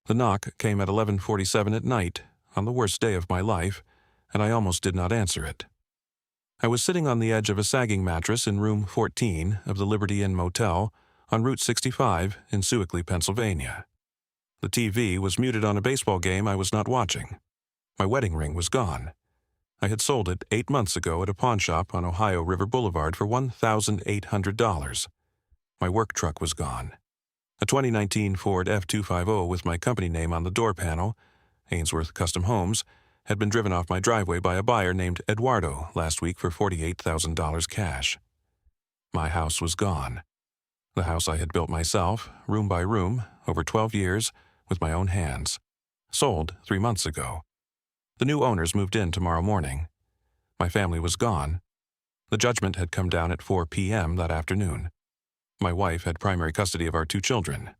The knock came at 11:47 at night, on the worst day of my life, and I almost did not answer it. I was sitting on the edge of a sagging mattress in room 14 of the Liberty Inn Motel on Route 65 in Sewickley, Pennsylvania. The TV was muted on a baseball game I was not watching. My wedding ring was gone. I had sold it 8 months ago at a pawn shop on Ohio River Boulevard for $1,800. My work truck was gone. A 2019 Ford F-250 with my company name on the door panel, Ainsworth Custom Homes, had been driven off my driveway by a buyer named Eduardo last week for $48,000 cash. My house was gone. The house I had built myself, room by room, over 12 years, with my own hands. Sold 3 months ago. The new owners moved in tomorrow morning. My family was gone. The judgment had come down at 4 p.m. that afternoon. My wife had primary custody of our 2 children.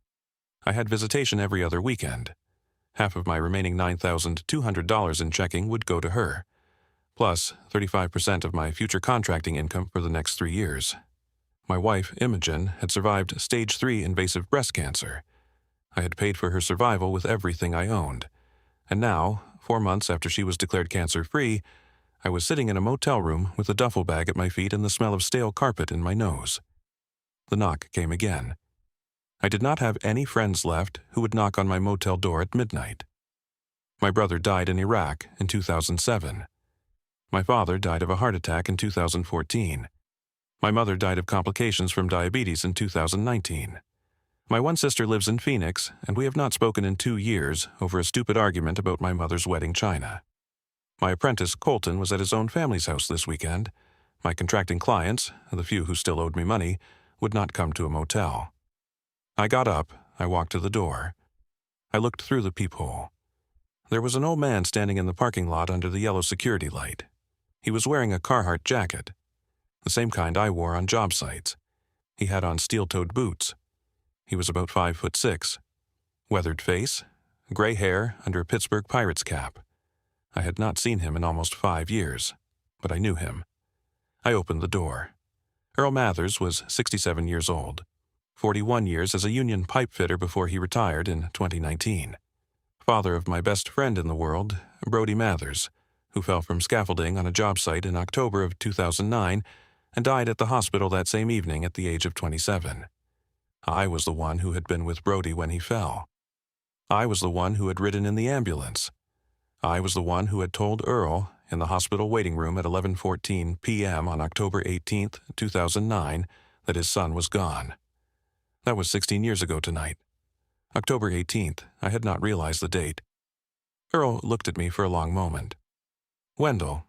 I had visitation every other weekend. Half of my remaining $9,200 in checking would go to her, plus 35% of my future contracting income for the next 3 years. My wife, Imogen, had survived stage 3 invasive breast cancer. I had paid for her survival with everything I owned. And now, 4 months after she was declared cancer-free, I was sitting in a motel room with a duffel bag at my feet and the smell of stale carpet in my nose. The knock came again. I did not have any friends left who would knock on my motel door at midnight. My brother died in Iraq in 2007. My father died of a heart attack in 2014. My mother died of complications from diabetes in 2019. My one sister lives in Phoenix, and we have not spoken in 2 years over a stupid argument about my mother's wedding china. My apprentice, Colton, was at his own family's house this weekend. My contracting clients, the few who still owed me money, would not come to a motel. I got up, I walked to the door. I looked through the peephole. There was an old man standing in the parking lot under the yellow security light. He was wearing a Carhartt jacket, the same kind I wore on job sites. He had on steel-toed boots. He was about 5'6", weathered face, gray hair under a Pittsburgh Pirates cap. I had not seen him in almost 5 years, but I knew him. I opened the door. Earl Mathers was 67 years old, 41 years as a union pipe fitter before he retired in 2019. Father of my best friend in the world, Brody Mathers, who fell from scaffolding on a job site in October of 2009 and died at the hospital that same evening at the age of 27. I was the one who had been with Brody when he fell. I was the one who had ridden in the ambulance. I was the one who had told Earl, in the hospital waiting room at 11:14 p.m. on October 18, 2009, that his son was gone. That was 16 years ago tonight. October 18th, I had not realized the date. Earl looked at me for a long moment. "Wendell,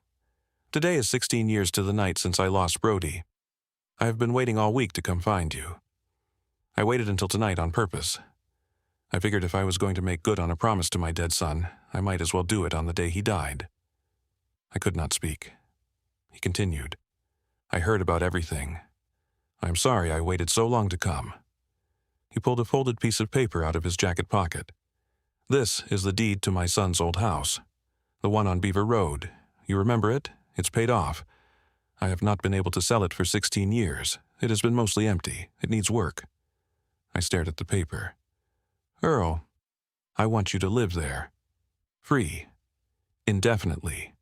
today is 16 years to the night since I lost Brody. I have been waiting all week to come find you. I waited until tonight on purpose. I figured if I was going to make good on a promise to my dead son, I might as well do it on the day he died." I could not speak. He continued, "I heard about everything. I am sorry I waited so long to come." He pulled a folded piece of paper out of his jacket pocket. "This is the deed to my son's old house. The one on Beaver Road. You remember it? It's paid off. I have not been able to sell it for 16 years. It has been mostly empty. It needs work." I stared at the paper. "Earl, I want you to live there. Free. Indefinitely.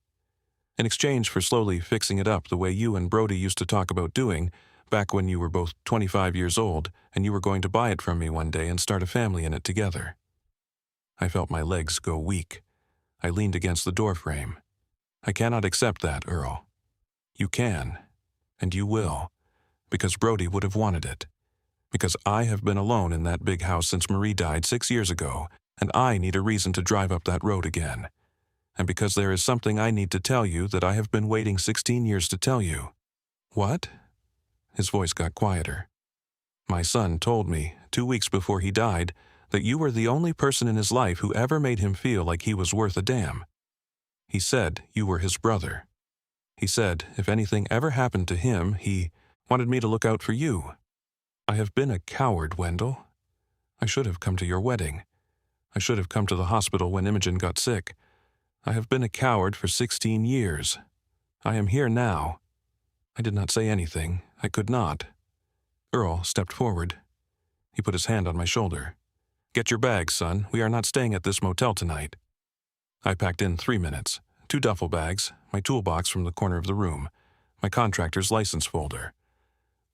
In exchange for slowly fixing it up the way you and Brody used to talk about doing back when you were both 25 years old and you were going to buy it from me one day and start a family in it together." I felt my legs go weak. I leaned against the doorframe. "I cannot accept that, Earl. You can, and you will, because Brody would have wanted it. Because I have been alone in that big house since Marie died 6 years ago, and I need a reason to drive up that road again. And because there is something I need to tell you that I have been waiting 16 years to tell you." "What?" His voice got quieter. "My son told me, 2 weeks before he died, that you were the only person in his life who ever made him feel like he was worth a damn. He said you were his brother. He said if anything ever happened to him, he wanted me to look out for you. I have been a coward, Wendell. I should have come to your wedding. I should have come to the hospital when Imogen got sick. I have been a coward for 16 years. I am here now." I did not say anything. I could not. Earl stepped forward. He put his hand on my shoulder. Get your bags, son. We are not staying at this motel tonight. I packed in 3 minutes, 2 duffel bags, my toolbox from the corner of the room, my contractor's license folder.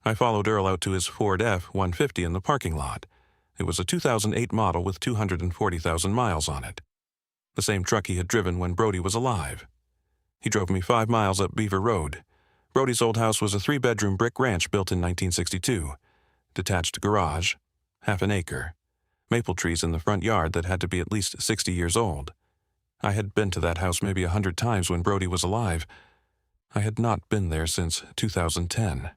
I followed Earl out to his Ford F-150 in the parking lot. It was a 2008 model with 240,000 miles on it. The same truck he had driven when Brody was alive. He drove me 5 miles up Beaver Road. Brody's old house was a 3-bedroom brick ranch built in 1962. Detached garage, half an acre. Maple trees in the front yard that had to be at least 60 years old. I had been to that house maybe 100 times when Brody was alive. I had not been there since 2010.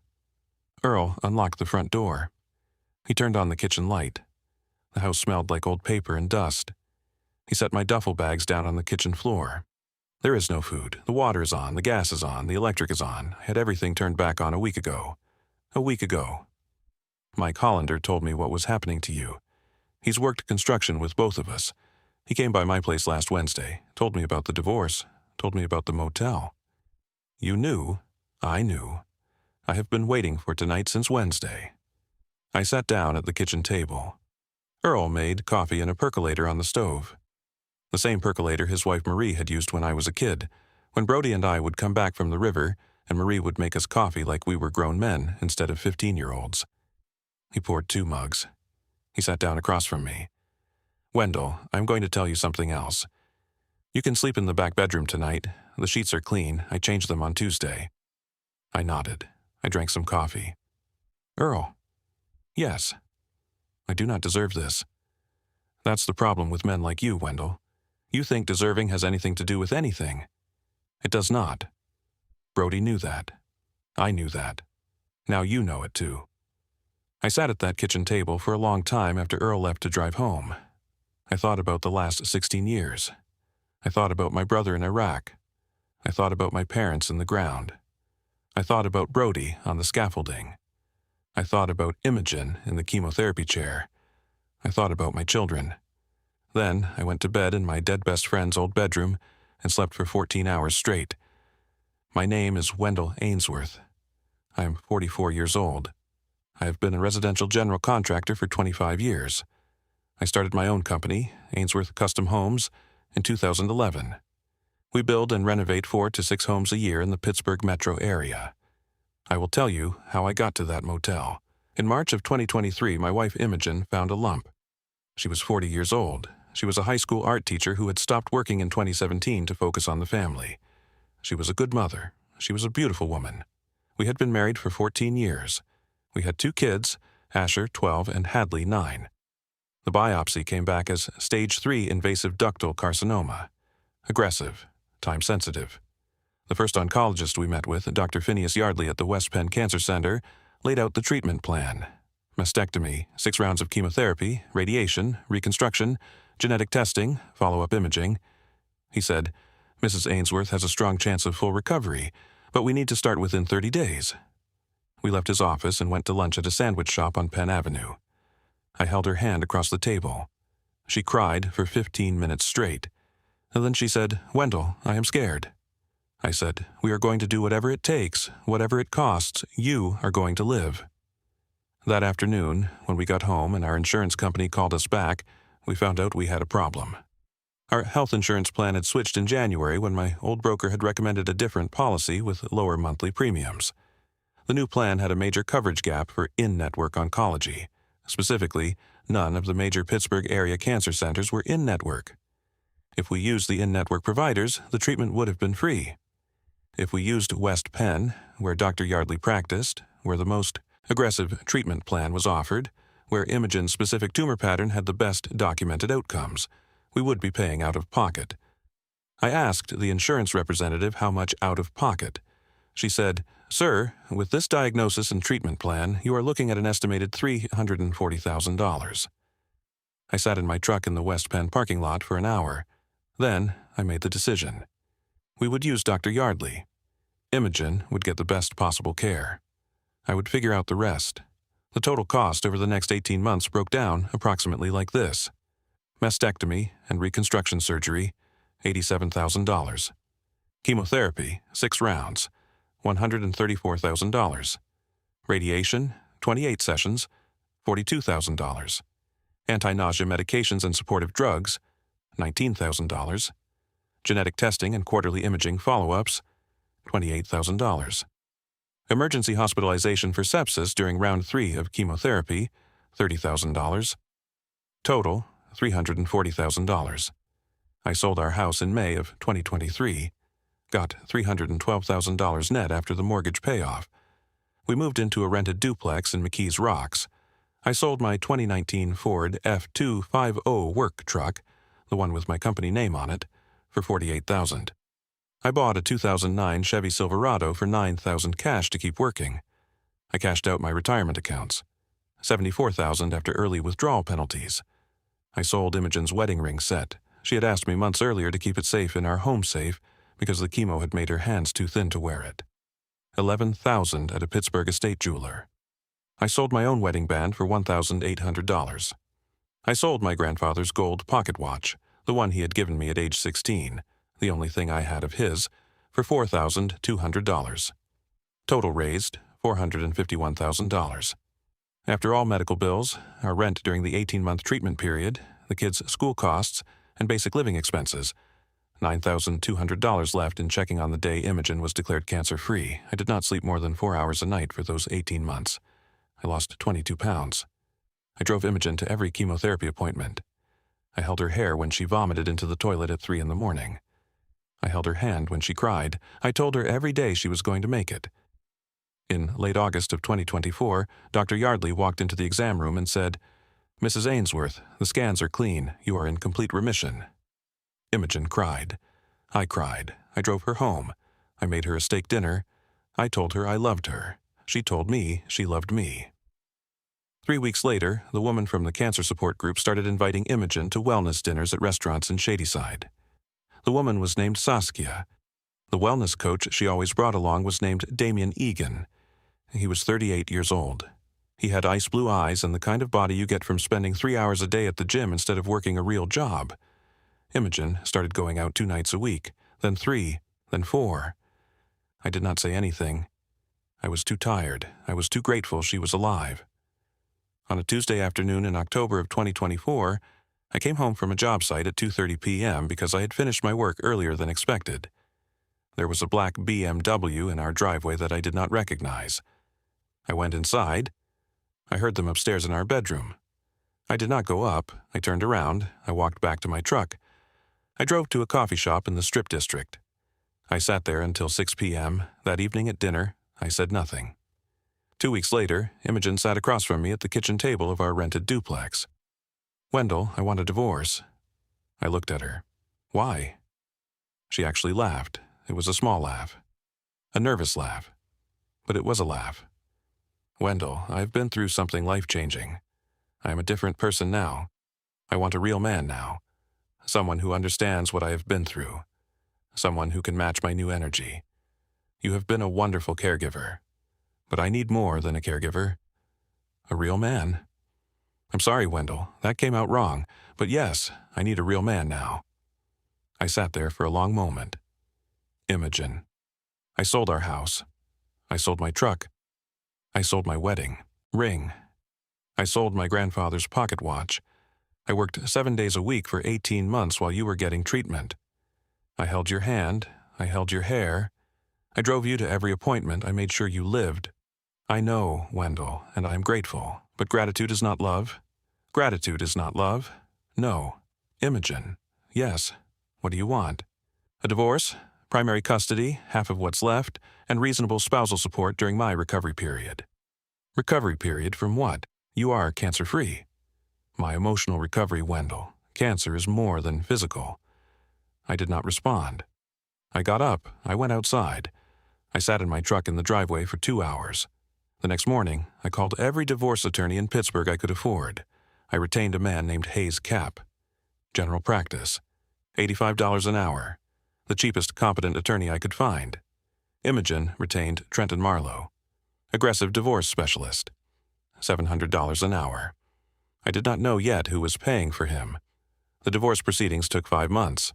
Earl unlocked the front door. He turned on the kitchen light. The house smelled like old paper and dust. He set my duffel bags down on the kitchen floor. There is no food. The water is on, the gas is on, the electric is on. I had everything turned back on a week ago. A week ago. Mike Hollander told me what was happening to you. He's worked construction with both of us. He came by my place last Wednesday, told me about the divorce, told me about the motel. You knew. I knew. I have been waiting for tonight since Wednesday. I sat down at the kitchen table. Earl made coffee in a percolator on the stove. The same percolator his wife Marie had used when I was a kid, when Brody and I would come back from the river and Marie would make us coffee like we were grown men instead of 15-year-olds. He poured 2 mugs. He sat down across from me. Wendell, I'm going to tell you something else. You can sleep in the back bedroom tonight. The sheets are clean. I changed them on Tuesday. I nodded. I drank some coffee. Earl. Yes. I do not deserve this. That's the problem with men like you, Wendell. You think deserving has anything to do with anything. It does not. Brody knew that. I knew that. Now you know it too. I sat at that kitchen table for a long time after Earl left to drive home. I thought about the last 16 years. I thought about my brother in Iraq. I thought about my parents in the ground. I thought about Brody on the scaffolding. I thought about Imogen in the chemotherapy chair. I thought about my children. Then I went to bed in my dead best friend's old bedroom and slept for 14 hours straight. My name is Wendell Ainsworth. I am 44 years old. I have been a residential general contractor for 25 years. I started my own company, Ainsworth Custom Homes, in 2011. We build and renovate 4 to 6 homes a year in the Pittsburgh metro area. I will tell you how I got to that motel. In March of 2023, my wife Imogen found a lump. She was 40 years old. She was a high school art teacher who had stopped working in 2017 to focus on the family. She was a good mother. She was a beautiful woman. We had been married for 14 years. We had 2 kids, Asher, 12, and Hadley, 9. The biopsy came back as stage 3 invasive ductal carcinoma. Aggressive, time-sensitive. The first oncologist we met with, Dr. Phineas Yardley at the West Penn Cancer Center, laid out the treatment plan. Mastectomy, 6 rounds of chemotherapy, radiation, reconstruction, genetic testing, follow-up imaging. He said, Mrs. Ainsworth has a strong chance of full recovery, but we need to start within 30 days. We left his office and went to lunch at a sandwich shop on Penn Avenue. I held her hand across the table. She cried for 15 minutes straight. And then she said, Wendell, I am scared. I said, we are going to do whatever it takes, whatever it costs, you are going to live. That afternoon, when we got home and our insurance company called us back, we found out we had a problem. Our health insurance plan had switched in January when my old broker had recommended a different policy with lower monthly premiums. The new plan had a major coverage gap for in-network oncology. Specifically, none of the major Pittsburgh area cancer centers were in-network. If we used the in-network providers, the treatment would have been free. If we used West Penn, where Dr. Yardley practiced, where the most aggressive treatment plan was offered, where Imogen's specific tumor pattern had the best documented outcomes, we would be paying out of pocket. I asked the insurance representative how much out of pocket. She said, Sir, with this diagnosis and treatment plan, you are looking at an estimated $340,000. I sat in my truck in the West Penn parking lot for an hour. Then I made the decision. We would use Dr. Yardley. Imogen would get the best possible care. I would figure out the rest. The total cost over the next 18 months broke down approximately like this. Mastectomy and reconstruction surgery, $87,000. Chemotherapy, 6 rounds, $134,000. Radiation, 28 sessions, $42,000. anti-nausea medications and supportive drugs, $19,000, genetic testing and quarterly imaging follow-ups, $28,000, emergency hospitalization for sepsis during round 3 of chemotherapy, $30,000, total, $340,000. I sold our house in May of 2023, got $312,000 net after the mortgage payoff. We moved into a rented duplex in McKees Rocks. I sold my 2019 Ford F250 work truck, the one with my company name on it, for $48,000. I bought a 2009 Chevy Silverado for $9,000 cash to keep working. I cashed out my retirement accounts, $74,000 after early withdrawal penalties. I sold Imogen's wedding ring set. She had asked me months earlier to keep it safe in our home safe because the chemo had made her hands too thin to wear it. $11,000 at a Pittsburgh estate jeweler. I sold my own wedding band for $1,800. I sold my grandfather's gold pocket watch, the one he had given me at age 16, the only thing I had of his, for $4,200. Total raised, $451,000. After all medical bills, our rent during the 18-month treatment period, the kids' school costs, and basic living expenses, $9,200 left in checking on the day Imogen was declared cancer-free. I did not sleep more than 4 hours a night for those 18 months. I lost 22 pounds. I drove Imogen to every chemotherapy appointment. I held her hair when she vomited into the toilet at 3 in the morning. I held her hand when she cried. I told her every day she was going to make it. In late August of 2024, Dr. Yardley walked into the exam room and said, "Mrs. Ainsworth, the scans are clean. You are in complete remission." Imogen cried. I cried. I drove her home. I made her a steak dinner. I told her I loved her. She told me she loved me. 3 weeks later, the woman from the cancer support group started inviting Imogen to wellness dinners at restaurants in Shadyside. The woman was named Saskia. The wellness coach she always brought along was named Damien Egan. He was 38 years old. He had ice blue eyes and the kind of body you get from spending 3 hours a day at the gym instead of working a real job. Imogen started going out 2 nights a week, then 3, then 4. I did not say anything. I was too tired. I was too grateful she was alive. On a Tuesday afternoon in October of 2024, I came home from a job site at 2:30 p.m. because I had finished my work earlier than expected. There was a black BMW in our driveway that I did not recognize. I went inside. I heard them upstairs in our bedroom. I did not go up. I turned around. I walked back to my truck. I drove to a coffee shop in the Strip District. I sat there until 6 p.m. That evening at dinner, I said nothing. 2 weeks later, Imogen sat across from me at the kitchen table of our rented duplex. "Wendell, I want a divorce." I looked at her. "Why?" She actually laughed. It was a small laugh. A nervous laugh. But it was a laugh. "Wendell, I've been through something life-changing. I am a different person now. I want a real man now. Someone who understands what I have been through. Someone who can match my new energy. You have been a wonderful caregiver. But I need more than a caregiver. A real man. I'm sorry, Wendell, that came out wrong. But yes, I need a real man now." I sat there for a long moment. Imogen. I sold our house. I sold my truck. I sold my wedding ring. I sold my grandfather's pocket watch. I worked 7 days a week for 18 months while you were getting treatment. I held your hand. I held your hair. I drove you to every appointment. I made sure you lived. I know, Wendell, and I am grateful. But gratitude is not love. Gratitude is not love. No. Imogen. Yes. What do you want? A divorce, primary custody, half of what's left, and reasonable spousal support during my recovery period. Recovery period from what? You are cancer-free. My emotional recovery, Wendell. Cancer is more than physical. I did not respond. I got up. I went outside. I sat in my truck in the driveway for 2 hours. The next morning, I called every divorce attorney in Pittsburgh I could afford. I retained a man named Hayes Cap. General practice. $85 an hour. The cheapest competent attorney I could find. Imogen retained Trenton Marlowe. Aggressive divorce specialist. $700 an hour. I did not know yet who was paying for him. The divorce proceedings took 5 months.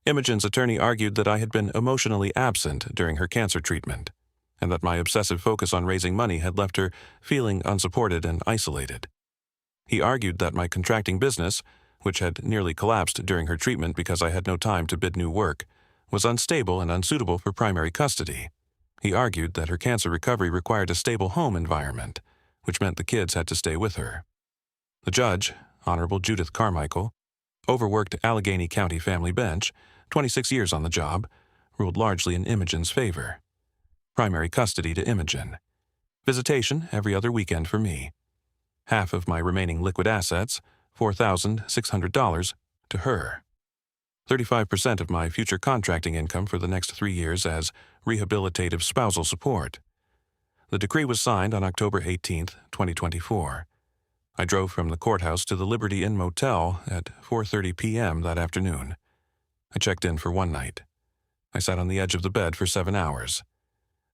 Imogen's attorney argued that I had been emotionally absent during her cancer treatment, and that my obsessive focus on raising money had left her feeling unsupported and isolated. He argued that my contracting business, which had nearly collapsed during her treatment because I had no time to bid new work, was unstable and unsuitable for primary custody. He argued that her cancer recovery required a stable home environment, which meant the kids had to stay with her. The judge, Honorable Judith Carmichael, overworked Allegheny County Family Bench, 26 years on the job, ruled largely in Imogen's favor. Primary custody to Imogen. Visitation every other weekend for me. Half of my remaining liquid assets, $4,600, to her. 35% of my future contracting income for the next 3 years as rehabilitative spousal support. The decree was signed on October 18, 2024. I drove from the courthouse to the Liberty Inn Motel at 4:30 p.m. that afternoon. I checked in for one night. I sat on the edge of the bed for 7 hours.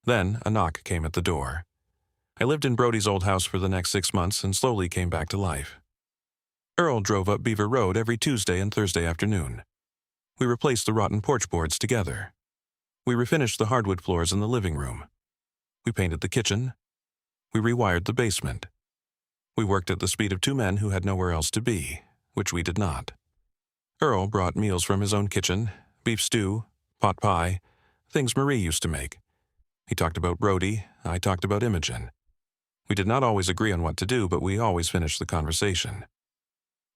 Then a knock came at the door. I lived in Brody's old house for the next 6 months and slowly came back to life. Earl drove up Beaver Road every Tuesday and Thursday afternoon. We replaced the rotten porch boards together. We refinished the hardwood floors in the living room. We painted the kitchen. We rewired the basement. We worked at the speed of 2 men who had nowhere else to be, which we did not. Earl brought meals from his own kitchen, beef stew, pot pie, things Marie used to make. He talked about Brody, I talked about Imogen. We did not always agree on what to do, but we always finished the conversation.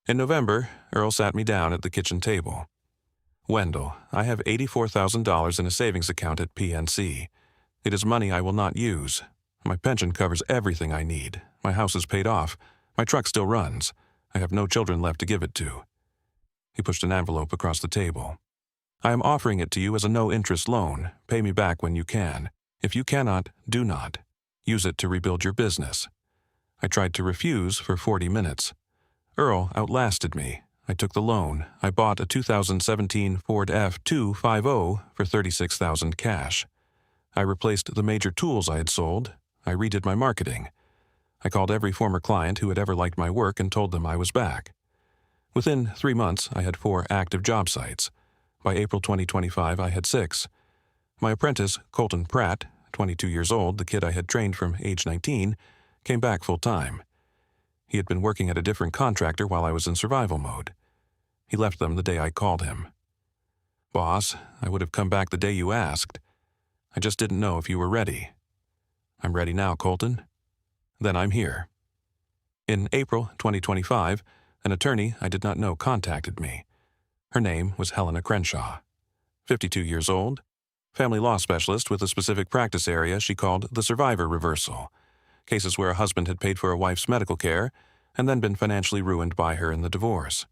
In November, Earl sat me down at the kitchen table. "Wendell, I have $84,000 in a savings account at PNC. It is money I will not use. My pension covers everything I need. My house is paid off. My truck still runs. I have no children left to give it to." He pushed an envelope across the table. "I am offering it to you as a no-interest loan. Pay me back when you can. If you cannot, do not. Use it to rebuild your business." I tried to refuse for 40 minutes. Earl outlasted me. I took the loan. I bought a 2017 Ford F250 for $36,000 cash. I replaced the major tools I had sold. I redid my marketing. I called every former client who had ever liked my work and told them I was back. Within 3 months, I had 4 active job sites. By April 2025, I had 6. My apprentice, Colton Pratt, 22 years old, the kid I had trained from age 19, came back full-time. He had been working at a different contractor while I was in survival mode. He left them the day I called him. "Boss, I would have come back the day you asked. I just didn't know if you were ready." "I'm ready now, Colton." "Then I'm here." In April 2025, an attorney I did not know contacted me. Her name was Helena Crenshaw. 52 years old, family law specialist with a specific practice area she called the survivor reversal, cases where a husband had paid for a wife's medical care and then been financially ruined by her in the divorce.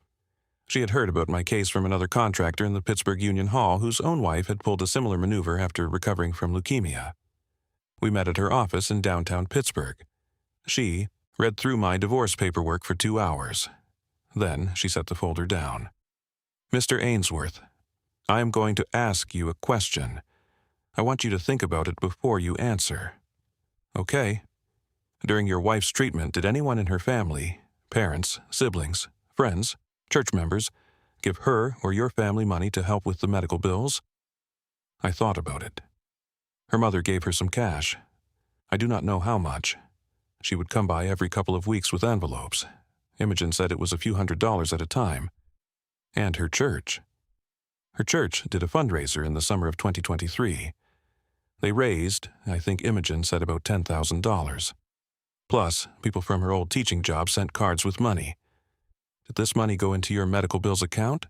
She had heard about my case from another contractor in the Pittsburgh Union Hall whose own wife had pulled a similar maneuver after recovering from leukemia. We met at her office in downtown Pittsburgh. She read through my divorce paperwork for 2 hours. Then she set the folder down. "Mr. Ainsworth, I am going to ask you a question. I want you to think about it before you answer." "Okay. During your wife's treatment, did anyone in her family, parents, siblings, friends, church members, give her or your family money to help with the medical bills?" I thought about it. Her mother gave her some cash. I do not know how much. She would come by every couple of weeks with envelopes. Imogen said it was a few $100s at a time. And her church. Her church did a fundraiser in the summer of 2023. They raised, I think Imogen said, about $10,000. Plus, people from her old teaching job sent cards with money. "Did this money go into your medical bills account?"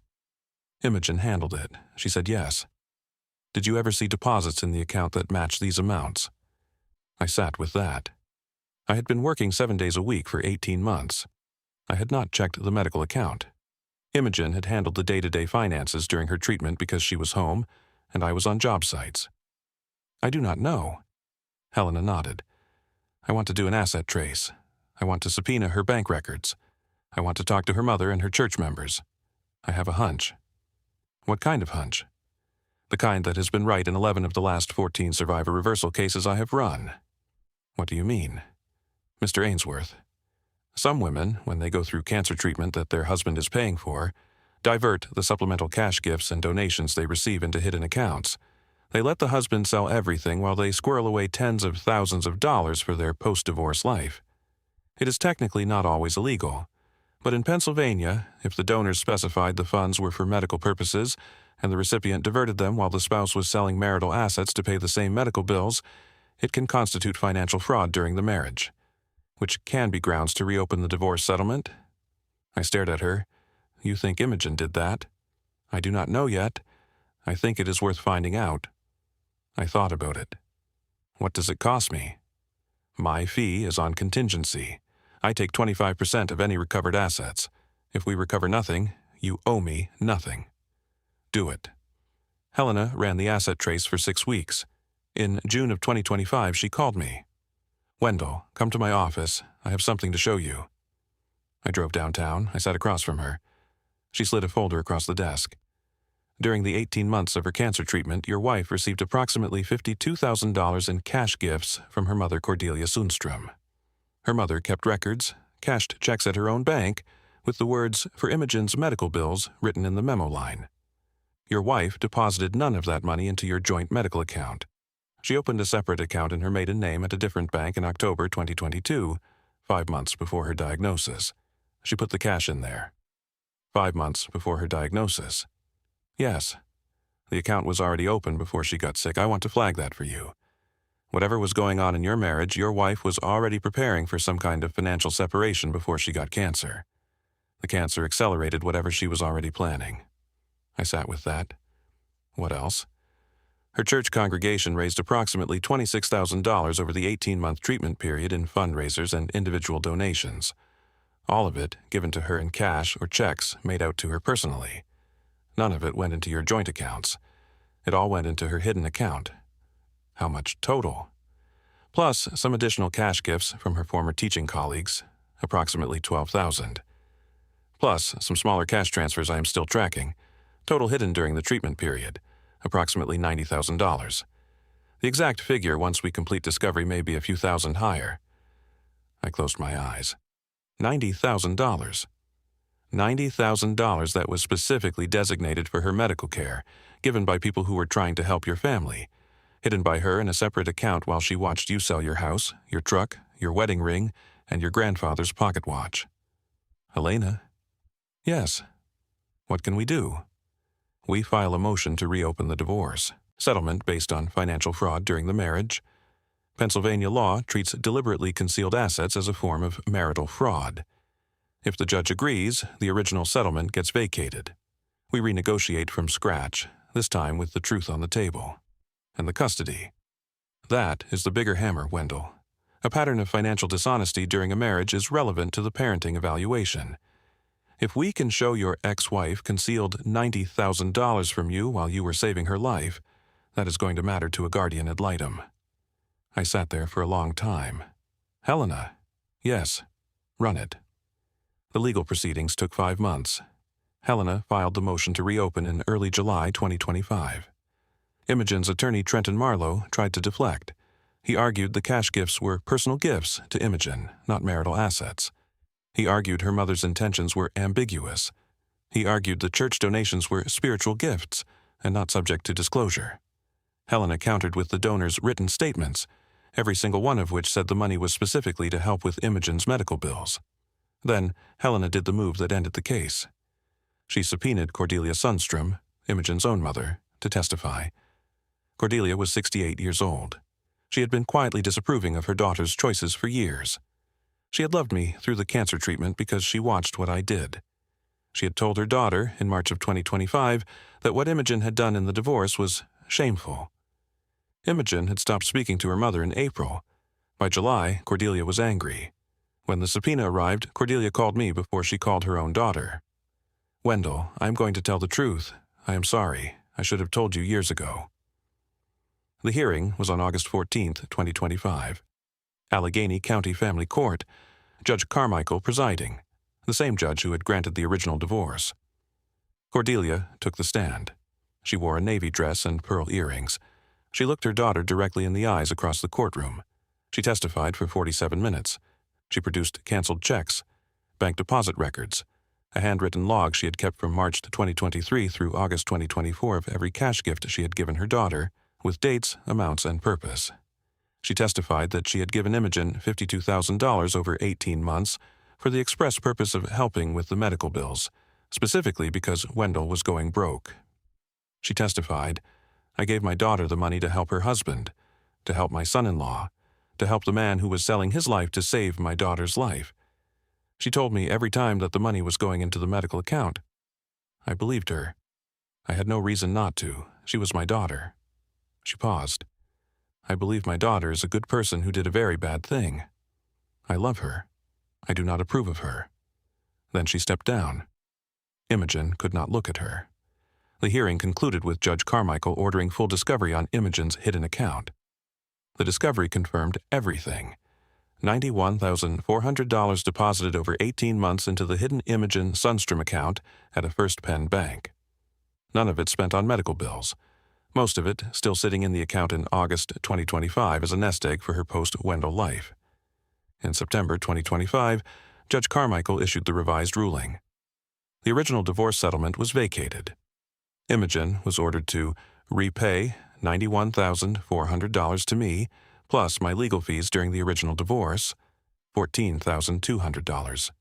Imogen handled it. She said yes. "Did you ever see deposits in the account that matched these amounts?" I sat with that. I had been working 7 days a week for 18 months. I had not checked the medical account. Imogen had handled the day-to-day finances during her treatment because she was home, and I was on job sites. "I do not know." Helena nodded. "I want to do an asset trace. I want to subpoena her bank records. I want to talk to her mother and her church members. I have a hunch." "What kind of hunch?" "The kind that has been right in 11 of the last 14 survivor reversal cases I have run." "What do you mean?" "Mr. Ainsworth, some women, when they go through cancer treatment that their husband is paying for, divert the supplemental cash gifts and donations they receive into hidden accounts. They let the husband sell everything while they squirrel away tens of thousands of dollars for their post-divorce life. It is technically not always illegal. But in Pennsylvania, if the donors specified the funds were for medical purposes and the recipient diverted them while the spouse was selling marital assets to pay the same medical bills, it can constitute financial fraud during the marriage, which can be grounds to reopen the divorce settlement. I stared at her. You think Imogen did that? I do not know yet. I think it is worth finding out. I thought about it. What does it cost me? My fee is on contingency. I take 25% of any recovered assets. If we recover nothing, you owe me nothing. Do it. Helena ran the asset trace for 6 weeks. In June of 2025, she called me. Wendell, come to my office. I have something to show you. I drove downtown. I sat across from her. She slid a folder across the desk. During the 18 months of her cancer treatment, your wife received approximately $52,000 in cash gifts from her mother, Cordelia Sundstrom. Her mother kept records, cashed checks at her own bank, with the words "for Imogen's medical bills" written in the memo line. Your wife deposited none of that money into your joint medical account. She opened a separate account in her maiden name at a different bank in October 2022, 5 months before her diagnosis. She put the cash in there. 5 months before her diagnosis. Yes. The account was already open before she got sick. I want to flag that for you. Whatever was going on in your marriage, your wife was already preparing for some kind of financial separation before she got cancer. The cancer accelerated whatever she was already planning. I sat with that. What else? Her church congregation raised approximately $26,000 over the 18-month treatment period in fundraisers and individual donations. All of it given to her in cash or checks made out to her personally. None of it went into your joint accounts. It all went into her hidden account. How much total? Plus some additional cash gifts from her former teaching colleagues, approximately $12,000. Plus some smaller cash transfers I am still tracking, total hidden during the treatment period, approximately $90,000. The exact figure once we complete discovery may be a few thousand higher. I closed my eyes. $90,000. $90,000 that was specifically designated for her medical care, given by people who were trying to help your family, hidden by her in a separate account while she watched you sell your house, your truck, your wedding ring, and your grandfather's pocket watch. Helena? Yes. What can we do? We file a motion to reopen the divorce. Settlement based on financial fraud during the marriage. Pennsylvania law treats deliberately concealed assets as a form of marital fraud. If the judge agrees, the original settlement gets vacated. We renegotiate from scratch, this time with the truth on the table. And the custody. That is the bigger hammer, Wendell. A pattern of financial dishonesty during a marriage is relevant to the parenting evaluation. If we can show your ex-wife concealed $90,000 from you while you were saving her life, that is going to matter to a guardian ad litem. I sat there for a long time. Helena? Yes. Run it. The legal proceedings took 5 months. Helena filed the motion to reopen in early July 2025. Imogen's attorney Trenton Marlowe tried to deflect. He argued the cash gifts were personal gifts to Imogen, not marital assets. He argued her mother's intentions were ambiguous. He argued the church donations were spiritual gifts and not subject to disclosure. Helena countered with the donors' written statements, every single one of which said the money was specifically to help with Imogen's medical bills. Then Helena did the move that ended the case. She subpoenaed Cordelia Sundstrom, Imogen's own mother, to testify. Cordelia was 68 years old. She had been quietly disapproving of her daughter's choices for years. She had loved me through the cancer treatment because she watched what I did. She had told her daughter, in March of 2025, that what Imogen had done in the divorce was shameful. Imogen had stopped speaking to her mother in April. By July, Cordelia was angry. When the subpoena arrived, Cordelia called me before she called her own daughter. Wendell, I am going to tell the truth. I am sorry. I should have told you years ago. The hearing was on August 14, 2025. Allegheny County Family Court, Judge Carmichael presiding, the same judge who had granted the original divorce. Cordelia took the stand. She wore a navy dress and pearl earrings. She looked her daughter directly in the eyes across the courtroom. She testified for 47 minutes. She produced canceled checks, bank deposit records, a handwritten log she had kept from March 2023 through August 2024 of every cash gift she had given her daughter, with dates, amounts, and purpose. She testified that she had given Imogen $52,000 over 18 months for the express purpose of helping with the medical bills, specifically because Wendell was going broke. She testified, "I gave my daughter the money to help her husband, to help my son-in-law, to help the man who was selling his life to save my daughter's life." She told me every time that the money was going into the medical account. I believed her. I had no reason not to. She was my daughter. She paused. "I believe my daughter is a good person who did a very bad thing. I love her. I do not approve of her." Then she stepped down. Imogen could not look at her. The hearing concluded with Judge Carmichael ordering full discovery on Imogen's hidden account. The discovery confirmed everything. $91,400 deposited over 18 months into the hidden Imogen Sundstrom account at a First Penn bank. None of it spent on medical bills. Most of it still sitting in the account in August 2025 as a nest egg for her post-Wendell life. In September 2025, Judge Carmichael issued the revised ruling. The original divorce settlement was vacated. Imogen was ordered to repay $91,400 to me, plus my legal fees during the original divorce, $14,200.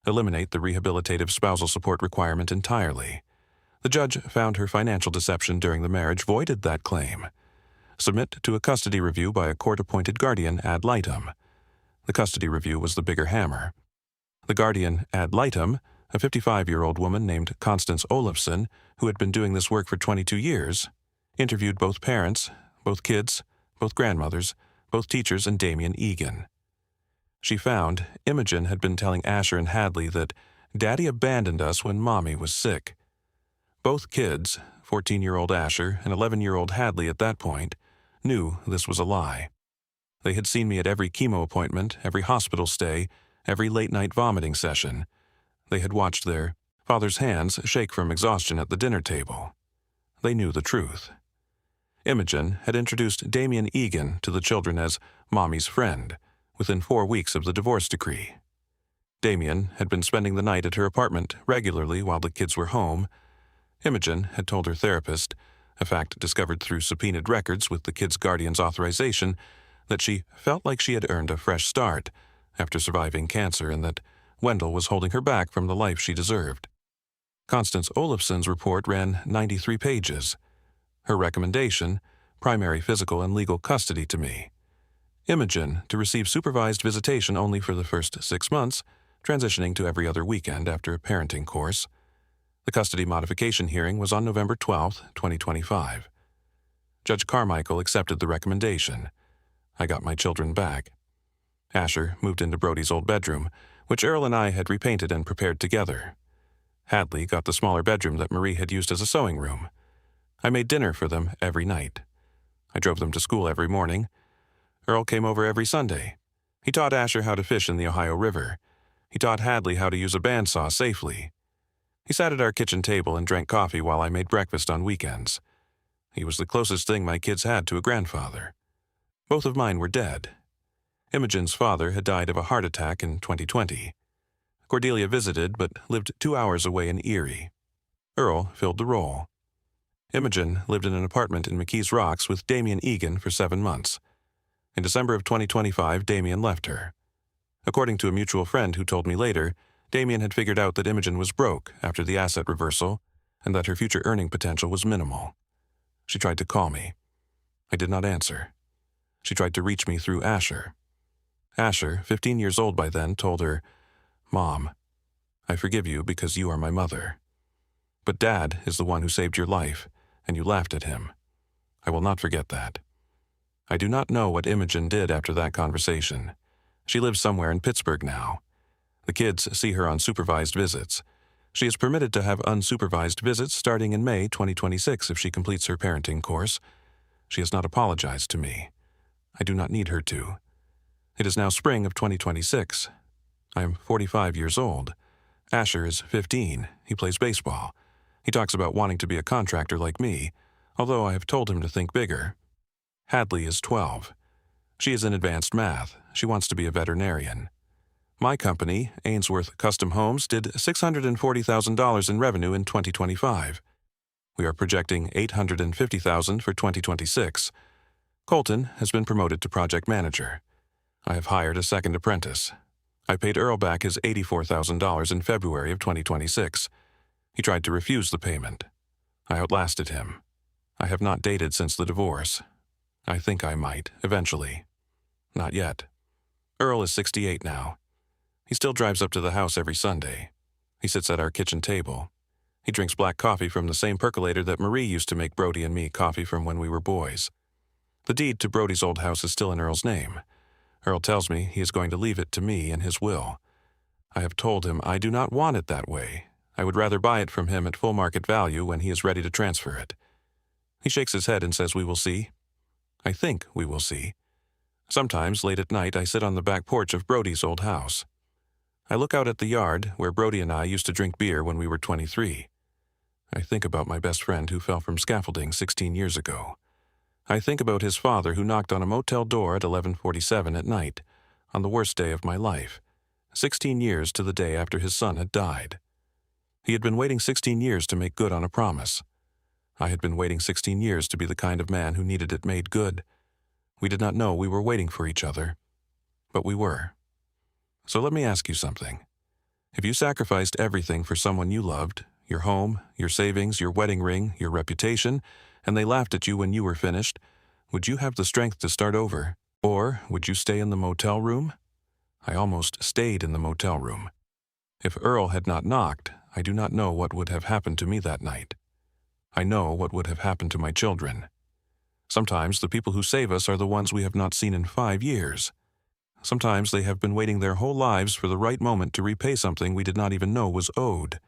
Eliminate the rehabilitative spousal support requirement entirely. The judge found her financial deception during the marriage voided that claim. Submit to a custody review by a court-appointed guardian ad litem. The custody review was the bigger hammer. The guardian ad litem, a 55-year-old woman named Constance Olafson, who had been doing this work for 22 years, interviewed both parents, both kids, both grandmothers, both teachers, and Damien Egan. She found Imogen had been telling Asher and Hadley that Daddy abandoned us when Mommy was sick. Both kids, 14-year-old Asher and 11-year-old Hadley at that point, knew this was a lie. They had seen me at every chemo appointment, every hospital stay, every late-night vomiting session. They had watched their father's hands shake from exhaustion at the dinner table. They knew the truth. Imogen had introduced Damien Egan to the children as Mommy's friend within 4 weeks of the divorce decree. Damien had been spending the night at her apartment regularly while the kids were home. Imogen had told her therapist, a fact discovered through subpoenaed records with the kids' guardian's authorization, that she felt like she had earned a fresh start after surviving cancer and that Wendell was holding her back from the life she deserved. Constance Olafson's report ran 93 pages. Her recommendation, primary physical and legal custody to me. Imogen to receive supervised visitation only for the first 6 months, transitioning to every other weekend after a parenting course. The custody modification hearing was on November 12, 2025. Judge Carmichael accepted the recommendation. I got my children back. Asher moved into Brody's old bedroom, which Earl and I had repainted and prepared together. Hadley got the smaller bedroom that Marie had used as a sewing room. I made dinner for them every night. I drove them to school every morning. Earl came over every Sunday. He taught Asher how to fish in the Ohio River. He taught Hadley how to use a bandsaw safely. He sat at our kitchen table and drank coffee while I made breakfast on weekends. He was the closest thing my kids had to a grandfather. Both of mine were dead. Imogen's father had died of a heart attack in 2020. Cordelia visited but lived 2 hours away in Erie. Earl filled the role. Imogen lived in an apartment in McKees Rocks with Damien Egan for 7 months. In December of 2025, Damien left her. According to a mutual friend who told me later, Damien had figured out that Imogen was broke after the asset reversal and that her future earning potential was minimal. She tried to call me. I did not answer. She tried to reach me through Asher. Asher, 15 years old by then, told her, "Mom, I forgive you because you are my mother. But Dad is the one who saved your life, and you laughed at him. I will not forget that." I do not know what Imogen did after that conversation. She lives somewhere in Pittsburgh now. The kids see her on supervised visits. She is permitted to have unsupervised visits starting in May 2026 if she completes her parenting course. She has not apologized to me. I do not need her to. It is now spring of 2026. I am 45 years old. Asher is 15. He plays baseball. He talks about wanting to be a contractor like me, although I have told him to think bigger. Hadley is 12. She is in advanced math. She wants to be a veterinarian. My company, Ainsworth Custom Homes, did $640,000 in revenue in 2025. We are projecting $850,000 for 2026. Colton has been promoted to project manager. I have hired a second apprentice. I paid Earl back his $84,000 in February of 2026. He tried to refuse the payment. I outlasted him. I have not dated since the divorce. I think I might, eventually. Not yet. Earl is 68 now. He still drives up to the house every Sunday. He sits at our kitchen table. He drinks black coffee from the same percolator that Marie used to make Brody and me coffee from when we were boys. The deed to Brody's old house is still in Earl's name. Earl tells me he is going to leave it to me in his will. I have told him I do not want it that way. I would rather buy it from him at full market value when he is ready to transfer it. He shakes his head and says we will see. I think we will see. Sometimes, late at night, I sit on the back porch of Brody's old house. I look out at the yard where Brody and I used to drink beer when we were 23. I think about my best friend who fell from scaffolding 16 years ago. I think about his father who knocked on a motel door at 11:47 at night, on the worst day of my life, 16 years to the day after his son had died. He had been waiting 16 years to make good on a promise. I had been waiting 16 years to be the kind of man who needed it made good. We did not know we were waiting for each other, but we were. So let me ask you something. If you sacrificed everything for someone you loved, your home, your savings, your wedding ring, your reputation, and they laughed at you when you were finished, would you have the strength to start over, or would you stay in the motel room? I almost stayed in the motel room. If Earl had not knocked, I do not know what would have happened to me that night. I know what would have happened to my children. Sometimes the people who save us are the ones we have not seen in 5 years. Sometimes they have been waiting their whole lives for the right moment to repay something we did not even know was owed.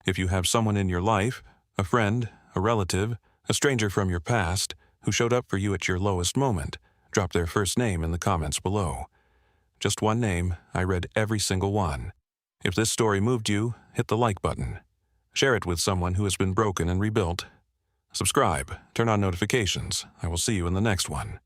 If you have someone in your life, a friend, a relative, a stranger from your past, who showed up for you at your lowest moment, drop their first name in the comments below. Just one name, I read every single one. If this story moved you, hit the like button. Share it with someone who has been broken and rebuilt. Subscribe, turn on notifications. I will see you in the next one.